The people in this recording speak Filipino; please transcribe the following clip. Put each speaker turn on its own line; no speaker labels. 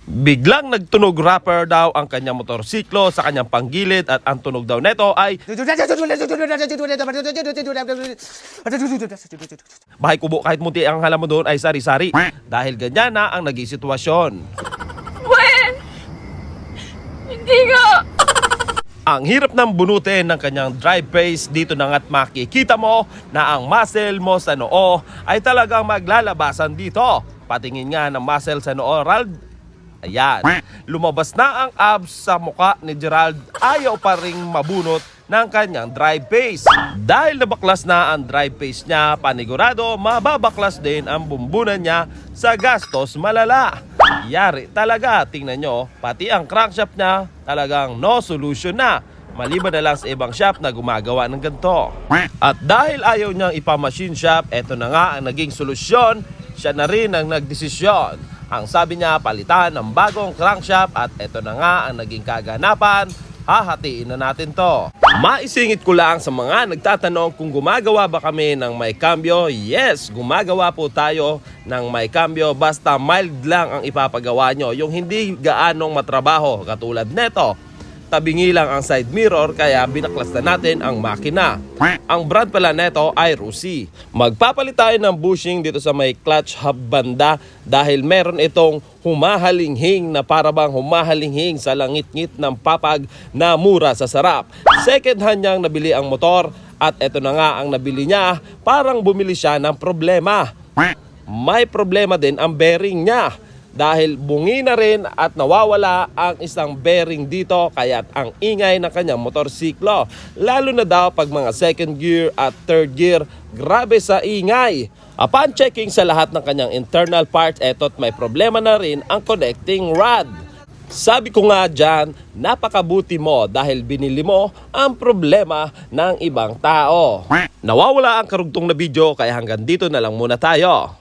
Biglang nagtunog rapper daw ang kanyang motorsiklo sa kanyang panggilid at ang tunog daw neto ay bahay kubo kahit munti ang halaman doon ay sari-sari. Dahil ganyan na ang naging sitwasyon.
Wen! Hindi nga!
Ang hirap ng bunutin ng kanyang drive pace dito na nga't makikita mo na ang muscle mo sa noo ay talagang maglalabasan dito. Patingin nga ng muscle sa noo, Rald. Ayan, lumabas na ang abs sa muka ni Gerald, ayaw pa ring mabunot ng kanyang drive pace. Dahil nabaklas na ang drive pace niya, panigurado mababaklas din ang bumbunan niya sa gastos malala. Yari talaga, tingnan nyo, pati ang crankshaft niya talagang no solution na. Maliban na lang sa ibang shop na gumagawa ng ganito. At dahil ayaw niyang ipamachine shop, eto na nga ang naging solusyon, siya na rin ang nagdesisyon. Ang sabi niya, palitan ng bagong crankshaft at eto na nga ang naging kaganapan, hahatiin na natin to. Maisingit ko lang sa mga nagtatanong kung gumagawa ba kami ng may cambio. Yes, gumagawa po tayo ng may cambio basta mild lang ang ipapagawa nyo. Yung hindi gaanong matrabaho katulad neto. Tabingi lang ang side mirror kaya binaklas na natin ang makina. Ang brand pala neto ay Rusi. Magpapalit tayo ng bushing dito sa may clutch hub banda dahil meron itong humahalinghing na parabang humahalinghing sa langit-ngit ng papag na mura sa sarap. Second hand niyang nabili ang motor at eto na nga ang nabili niya, parang bumili siya ng problema. May problema din ang bearing niya. Dahil bungi na rin at nawawala ang isang bearing dito kaya't ang ingay ng kanyang motorsiklo. Lalo na daw pag mga second gear at third gear, grabe sa ingay. Upon checking sa lahat ng kanyang internal parts, eto't may problema na rin ang connecting rod. Sabi ko nga dyan, napakabuti mo dahil binili mo ang problema ng ibang tao. Nawawala ang karugtong na video kaya hanggang dito na lang muna tayo.